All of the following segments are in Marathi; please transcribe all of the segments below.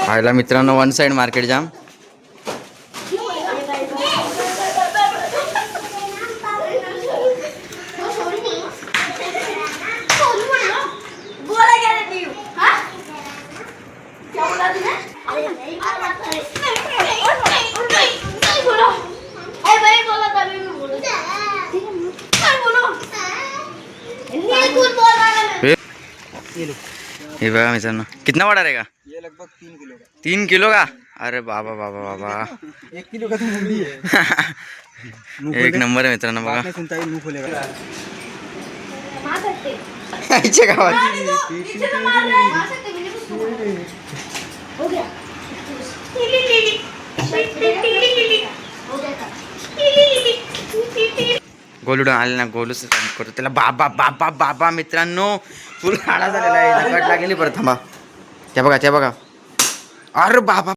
आयला मित्रांनो वन साइड मार्केट जाम. ये बघा मित्रांनो कितना बड़ा रहेगा? ये लगभग 3 किलो का. 3 किलो का? अरे बाबा बाबा बाबा 1 किलो का तो मुंगली है. एक नंबर आहे मित्रांनो बघा. आपने सुनता ही मुंह खोलेगा. आईच्या गावात गोलूड आले ना गोलूच करतो त्याला बाबा बाबा बाबा मित्रांनो फुल खाडा झालेला आहे. नकट लागेली परत थांबा. त्या बघा अरे बाबा.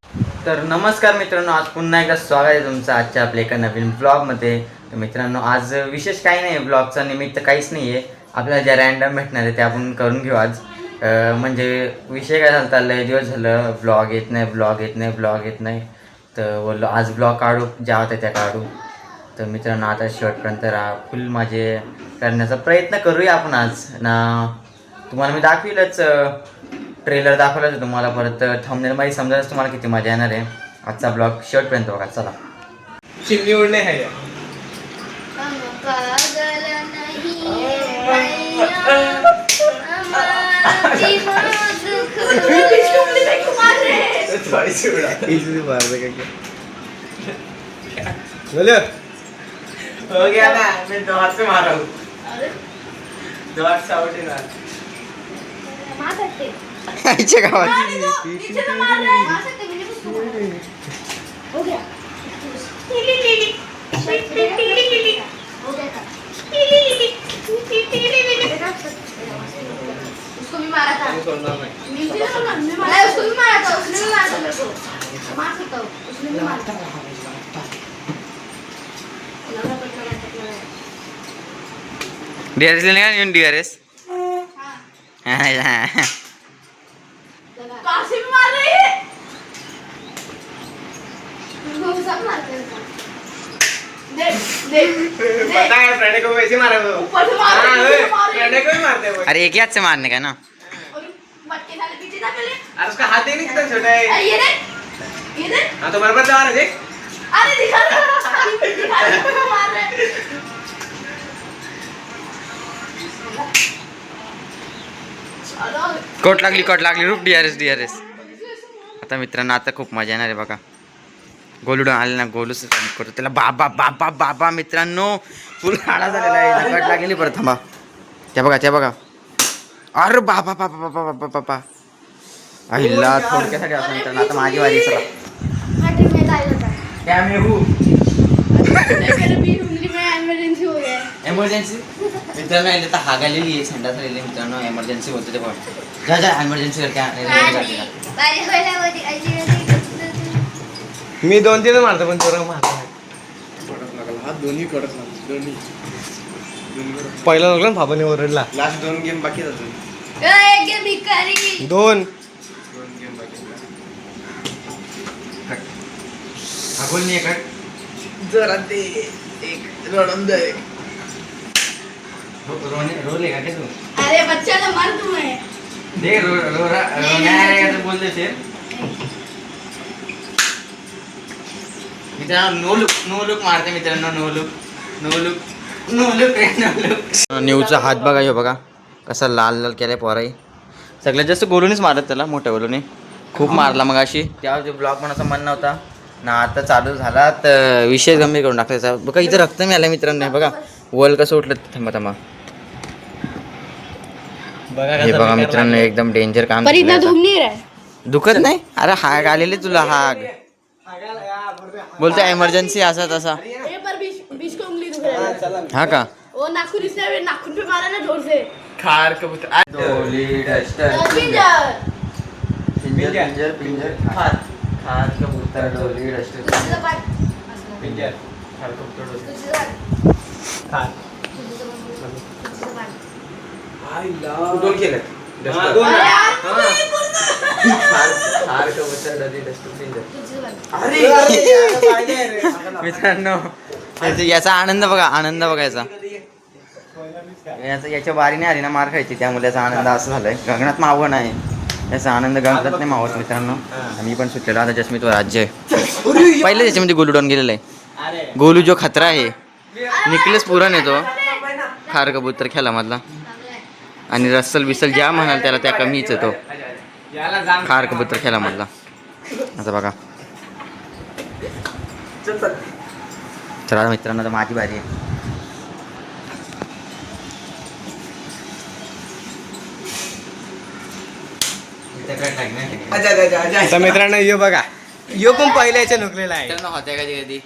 तर नमस्कार मित्रांनो, आज पुन्हा एकदा स्वागत आहे तुमचं आजच्या आपल्या एका नवीन ब्लॉगमध्ये. तर मित्रांनो आज विशेष काही नाही आहे, ब्लॉगचं निमित्त काहीच नाही आहे. आपल्याला ज्या रँडम भेटणार आहे ते आपण करून घेऊ आज. म्हणजे विषय काय झाला चाललं आहे, दिवस झालं ब्लॉग येत नाही. तर बोललो आज ब्लॉग काढू, ज्या होत्या त्या काढू. तर मित्रांनो आता शेवटपर्यंत राहा, फुल माझे करण्याचा प्रयत्न करूया आपण आज ना. तुम्हाला मी दाखविलंच, ट्रेलर दाखवलाच तुम्हाला, परत थंबनेलमध्ये समजायलाच तुम्हाला किती मजा येणार आहे. आजचा ब्लॉग शेवटपर्यंत बघा. चला चिमणी उडणे है. हो गया ना, मैं 2 हाथ से मारा हूँ. 2 हाथ से आउट है ना. आईच्या गावात उसको भी मारा था. उसको भी मारा था. उसने भी मारा था मेरे को. मार सकता हूँ. उसने भी मारा था. DRS लेने का नहीं? DRS काशी भी मार रही है. उसको सब मारते हैं. देख पता है फ्रेंड को वैसे मारा वो. ऊपर से मार रहे हैं. फ्रेंड को ही मारते हैं. अरे एक ही हाथ से मारने का ना. मटके साले पीछे था पहले. अरे उसका हाथ ही नहीं कितना छोटा है. ये देख. हाँ तो बराबर दबा रहे देख. अरे दिखा रहा मार रहे. कोट लागली रूप. DRS आता मित्रांनो आता खूप मजा येणार आहे बघा. गोलूड आले ना गोलूच करतो त्याला बाबा बाबा बाबा मित्रांनो फुल खाडा झालेला आहे. नकट लागेली परत थांबा. त्या बघा अरे बाबा बाबा बाबा बाबा बाबा. आईला थोडक्यासाठी असं मित्रांनो आता माझी वारी. चला क्या मैं हूँ इमरजेंसी हो गया. एमर्जन्सी मित्रांनो याने आता हागालेली आहे, संडास आलेली मित्रांनो. एमर्जन्सी बोलतो ते पण जा एमर्जन्सी करते. मी 2-3 मारतो पण तुला मारतो. हात दोन्ही कडक लागले. पहिला लागला ना फाबाने ओरडला. लास्ट 2 गेम बाकी जातो. एक गेम भिकारी. 2 गेम बाकी. हागोल नाही कट जरा ते एक रडून दे. रोले का तू? अरे बच्चा तो मर तू है. देख रोना बोल देते मित्रांनो. नो लुक मारते मित्रांनो. नो लुक न्यूचा हात बघा. ह्यो बघा कसा लाल केलाय पोराई. सगळ्यात जास्त गोलूनच मारत त्याला, मोठ्या गोलूने खूप मारला मग अशी. त्या जो ब्लॉग पण असा मन नव्हता ना, आता चालू झाला तर विषय गंभीर करून टाकायचा बघा. इथं रक्त मिळालं मित्रांनो. बघा वल कसं उठलं. थांबा हे बघा मित्रांनो एकदम डेंजर काम. पर इतना दुख नहीं रहा है. दुखत नाही? अरे हाग आलेले तुला हाग. बोलतो एमर्जन्सी असा तसा. ये पर बीच को उंगली दुख रहा है. हा का? वो नाखून इसने नाखून पे मारा ना जोर से. खार कबूतर. पिंजर. खार कबूतर डोली डस्टर पिंजर. खार कबूतर. खार. दोन केले. मित्रांनो याचा आनंद बघा, आनंद बघायचा. याच्या बारीने आली ना मार खायची, त्यामुळे याचा आनंद असं झालाय. गगनात मावं नाही, याचा आनंद गगनात नाही मावत मित्रांनो. मी पण सुटलेलो आता. जसमी तो राज्य आहे पहिल्या त्याच्यामध्ये गोलू डाऊन गेलेला आहे. गोलू जो खतरा आहे, निकलेस पुरण येतो खार कबूतर खेळामधला, आणि रस्सल बिसल ज्या म्हणाल त्याला त्या कमीच येतो खार कबूतर खेळामधला. आता बघा चला मित्रांनो, आता माझी बारी आहे. तर मित्रांनो यो बघा, यो पण पहिल्या याच्या नुकलेला आहे. होत्या कधी कधी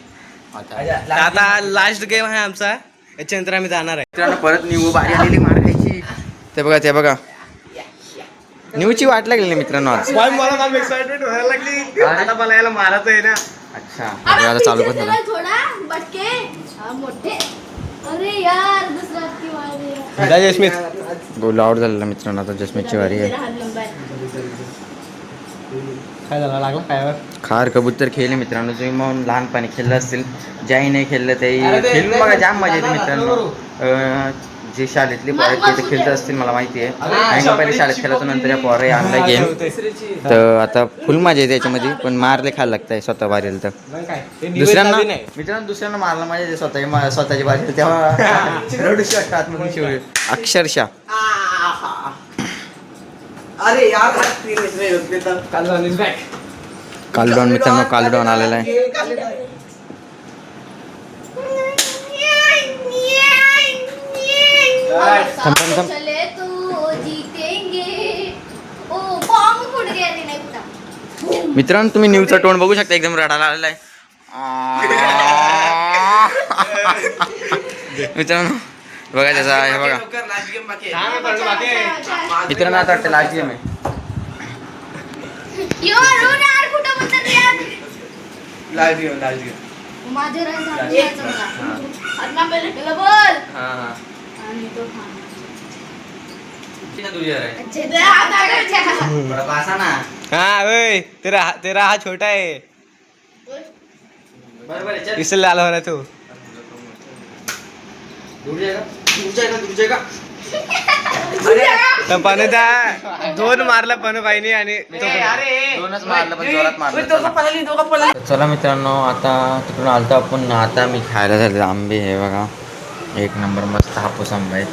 होत्या. आता लास्ट गेम आहे आमचा, याच्यानंतर आम्ही जाणार आहे. मित्रांनो परत निवू बारी आलेली मार खायची. ते बघा, ते बघा, न्यूची वाट लागलेली मित्रांनो आज. मला खूप एक्साइटमेंट व्हायला लागली. आता मला याला मारायचं आहे ना. अच्छा आता चालू पण झालं. थोडा बटके मोठे. अरे यार दुसरा की वारी. जसमीत गोल आउट झालेला मित्रांनो. आता जसमीतची वारी आहे. काय झालं, लागला पायावर? खार कबूतर खेळले मित्रांनो. तुम्ही मग लहानपणी खेळलं असतील, ज्याही नाही खेळलं त्याही खेळून बघा, जाम मजा येते मित्रांनो. जे शाळेतले पोरं आहेत ते खेळत असतील मला माहिती आहे. आणि मग पहिले शाळेत खेळायचो, नंतर या पोरं आणला गेम, तर आता फुल मजा येते त्याच्यामध्ये. पण मारले खायला लागतंय स्वतः बारील तर. दुसऱ्यांना मित्रांनो, दुसऱ्यांना मारला मजा येते, स्वतःची बारी तेव्हा रडूशी वाटतं आतमधून शिवले अक्षरशः. अरे यार, कालडॉन मित्रांनो, कालडॉन आलेला आहे. थांब, थांब, थांब. चले तू जीतेंगे. ओ बॉम्ब फुट गया रे नाही कुठं. मित्रांनो तुम्ही न्यूजचा टोन बघू शकता, एकदम रडायला आलेला आहे. मित्रांनो बघा त्याचा, हे बघा मित्रांनो, आता वाटतं लास्ट गेम आहे. यार कुठं म्हणतात यार. Last game. माझे रन झाले याचं बघा. अन्ना पहिले केलं बोल. आणि तो हाँ ओए, तेरा हाथ छोटा है, इसलिए लाल हो रहा तू. पण दोन मारला पण बाईने आणि दोनच मारलं पण जोरात मारलं. चला मित्रांनो, आता तिकडून आलतो आपण. आता मी खायला झाले आंबे, हे बघा एक नंबर मस्त हापूस आंबा आहे.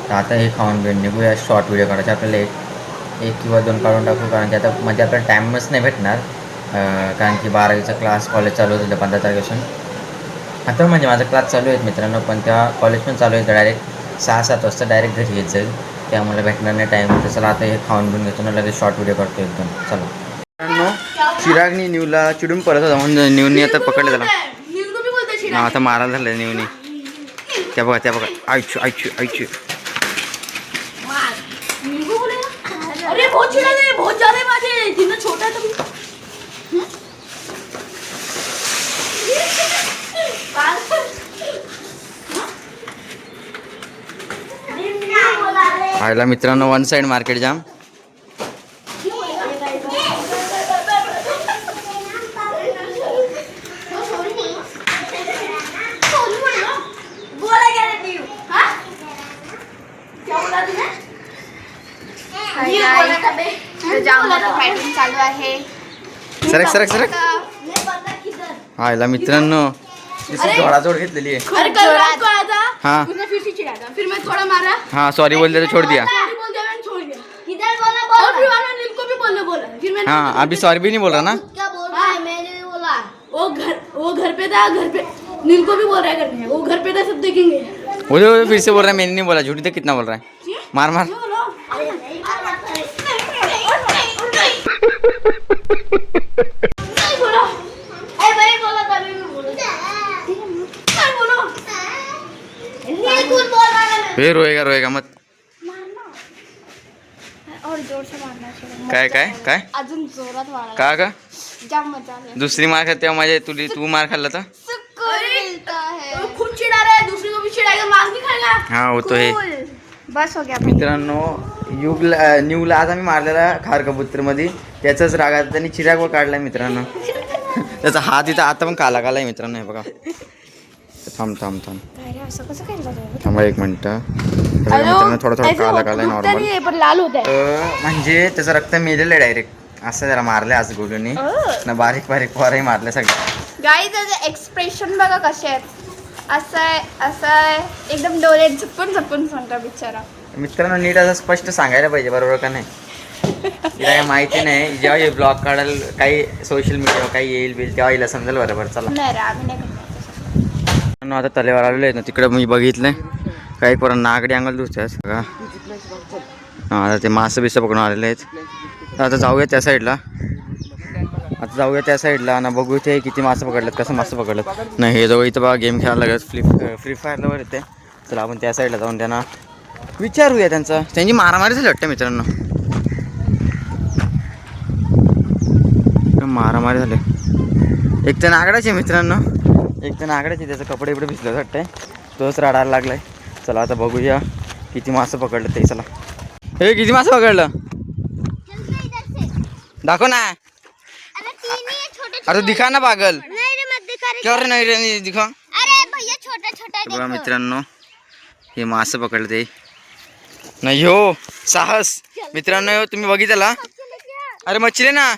तर आता हे खाऊन घेऊन निघूया. शॉर्ट व्हिडिओ काढायचे आपल्याला, एक किंवा दोन काढून टाकू, कारण की आता मध्ये आपल्याला टाईमच नाही भेटणार. कारण की 12वीचा क्लास कॉलेज चालू होतं 15 तारखेपासून. आता म्हणजे माझा क्लास चालू आहेत मित्रांनो, पण त्या कॉलेज पण चालू आहे, तर डायरेक्ट 6-7 वाजता डायरेक्ट घरी येत जाईल, त्यामुळे भेटणार नाही टाईम. तर चला आता हे खाऊन घेऊन घेतो ना, लगेच शॉर्ट व्हिडिओ काढतो एकदम. चला मित्रांनो, चिरागनी न्यूला चिडून परत होता म्हणून न्यूनी आता पकडलं त्याला. आता मारायला झालं न्यूनी. त्या बघा, त्या बघा, आयचू आयचू आयचू. अरे बहुत चिढ़ा बहुत ज्यादा माझे जितना छोटा है तभी. खायला मित्रांनो वन साइड मार्केट जाम. फायटिंग चालू आहे. सरक सरक सरक. खायला मित्रांनो जोडाजोड घेतलेली आहे. अरे कल रात को आया था, हाँ उसने फिर से चिढ़ा था, फिर मैं थोड़ा मारा, हाँ सॉरी बोल दिया तो छोड़ दिया. सॉरी बोल दिया, मैंने छोड़ दिया. किधर बोला बोल. और फिर मैंने नील को भी बोलने बोला, फिर मैंने हाँ अभी सॉरी भी नहीं बोल रहा ना. क्या बोल रहा है. मैंने भी बोला. वो घर पे था, घर पे नील को भी बोल रहा है घर में, वो घर पे था, सब देखेंगे. वो फिर से बोल रहा है, मैंने नहीं बोला. झूठी तो कितना बोल रहा है. मार मार. नहीं बोला. ए भाई बोला था, मैं भी बोला. नहीं बोलो. नील कुछ बोल रहा है. फिर रोएगा रोएगा मत. और जोर से मारना चाहिए. काय काय काय अजून जोरात मारा. का जाम मजा आली. दुसरी मार खाते तेव्हा माझ्या तू मार खाल्ला तर. सुकून मिलता है. खुद चिढ़ा रहा है, दूसरे को भी चिढ़ाएगा, मार भी खाएगा. हाँ वो तो है. बस हो गया. मित्रांनो न्यूला आज आम्ही मारलेला खार कबूतरमध्ये त्याचाच रागात त्यांनी चिराग काढलाय मित्रांनो. त्याचा हात इथं आता पण काला काला आहे मित्रांनो. हे बघा. थांब थांबा 1 मिनिट. मित्रांनो थोडा काला काला आहे नॉर्मल. पण लाल होत आहे. म्हणजे त्याचं रक्त मेलेलं आहे डायरेक्ट. असं जरा मारलंय आज गोलूनी ना. बारीक बारीक पोरही मारले सगळं. गाईज त्याचे एक्सप्रेशन बघा कसे आहेत. असं आहे एकदम डोळे झपकून झपकून सांगता बिचारा. मित्रांनो नीट असं स्पष्ट सांगायला पाहिजे बरोबर का नाही. तिला काही माहिती नाही. जेव्हा हे ब्लॉग काढाल काही सोशल मीडियावर काही येईल बिल तेव्हा हिला समजेल बरोबर. चला नाही रे आम्ही नाही करणार. आता तलेवर आलेलो आहे ना तिकडे मी बघितलंय काही पोरं नागडी अंगल दुसऱ्या सगळा. हां आता ते मासं बिसं पकडून आलेले आहेत. तर आता जाऊया त्या साईडला. ना बघू ते किती मासं पकडलेत कसं मासं पकडलं नाही. हे जवळ इथं बघा गेम खेळायला लागत फ्री फायरला वर येते. चला आपण त्या साईडला जाऊन त्यांना विचारूया. त्यांची मारामारी झाली वाटतं मित्रांनो. मारामारी झाले. एक तर नागडाचे मित्रांनो. त्याचं कपडे इकडे भिजलं वाटतंय. तोच रडायला लागलाय. चला आता बघूया किती मासं पकडलं ते. चला हे किती मासं पकडलं दाखव ना. अरे दिखा ना पागल. क्या रे नाही रे दिखा. बघा मित्रांनो हे मासं पकडलं ते नाही. हो साहस मित्रांनो तुम्ही बघितला. अरे मच्छी ना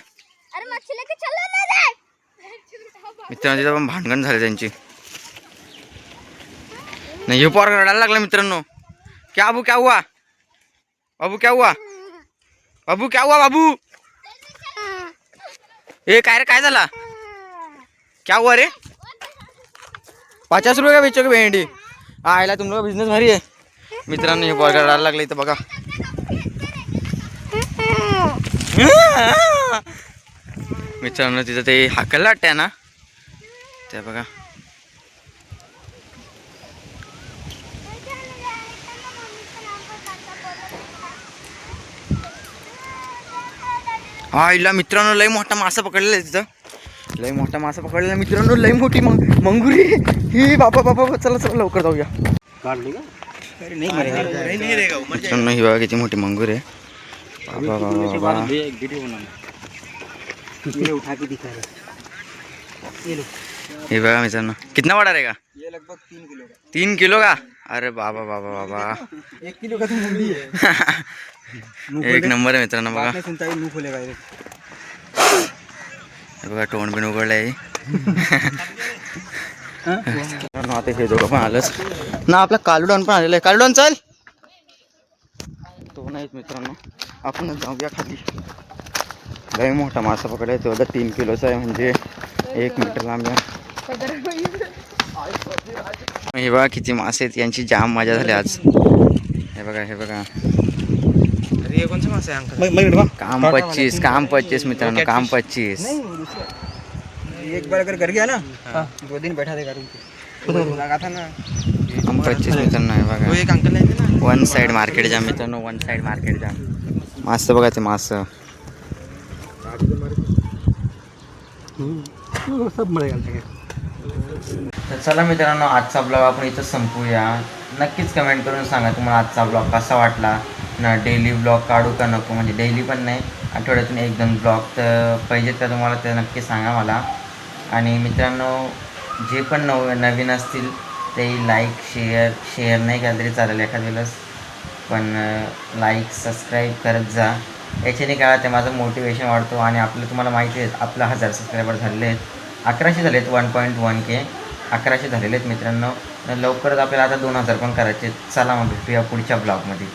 मित्रांनो. तिथं पण भांडण झाले त्यांची. नाही हे पोर रडायला लागला मित्रांनो. क्या बाबू क्या हुआ बाबू. ए काय रे काय झाला. क्या हुआ रे. 50 रुपये का बेचोगे भेंडी. आयला तुमचा बिझनेस भारी आहे मित्रांनो. हे पोर रडायला लागलं इथं बघा. मित्रांनो तिथं ते हाकल वाटतंय ना त्या बघा. हा इला मित्रांनो लई मोठा मासा पकडलेला आहे तिथं. लई मोठा मासा पकडलेला मित्रांनो. लई मोठी मंगुरी ही. बाबा चला लवकर जाऊया. मित्रांनो ही बघा किती मोठी मंगूर आहे. बाबा हे बघा मित्रांनो कितना बड़ा रहेगा. ये लगभग 3 किलो का. 3 किलो का. अरे बाबा 1 किलो का तो मुंडी है. एक नंबर आहे मित्रांनो बघा. हे बघा तोंड बिन उघडलंय. आता हे दोघं पण आलंच ना. आपला कालुडॉन पण आलेला आहे. कालुडॉन चल. तो नाहीत मित्रांनो. आपण जाऊया खाली. लय मोठा मासा पकडाय. तो 3 किलोचा आहे म्हणजे 1 मीटर लांब आहे. हे बघा किती मासे आहेत. यांची जाम मजा झाली आज. हे बघा ये कौन सा मासा है अंकल. काम 25 मित्रांनो. काम 25. एक बार अगर कर गया ना 2 दिन बैठा देगा रूम पे. लगा था ना काम 25 मित्रांनो. हे बघा वो एक अंकल आहे ना. वन साइड मार्केट जाम मित्रांनो. मासं बघा ते मासं. तर चला मित्रांनो आजचा ब्लॉग आपण इथं संपूया. नक्कीच कमेंट करून सांगा तुम्हाला आजचा ब्लॉग कसा वाटला ना. डेली ब्लॉग काढू का नको. म्हणजे डेली पण नाही आठवड्यातून 1-2 ब्लॉग तर पाहिजेत का तुम्हाला ते नक्की सांगा मला. आणि मित्रांनो जे पण नवीन असतील ते लाईक शेअर नाही केलं तरी चालेल एखाद्या वेळेस. पण लाईक सबस्क्राईब करत जा. याच्याने काय ते माझं मोटिवेशन वाढतो. आणि आपलं तुम्हाला माहिती आहे आपलं 1000 सबस्क्रायबर झालेले आहेत. 1100 झाले आहेत. 1.1K 1100 झालेले आहेत मित्रांनो. लवकरच आपल्याला आता 2000 पण करायचे. चला मग भेटूया पुढच्या ब्लॉगमध्ये.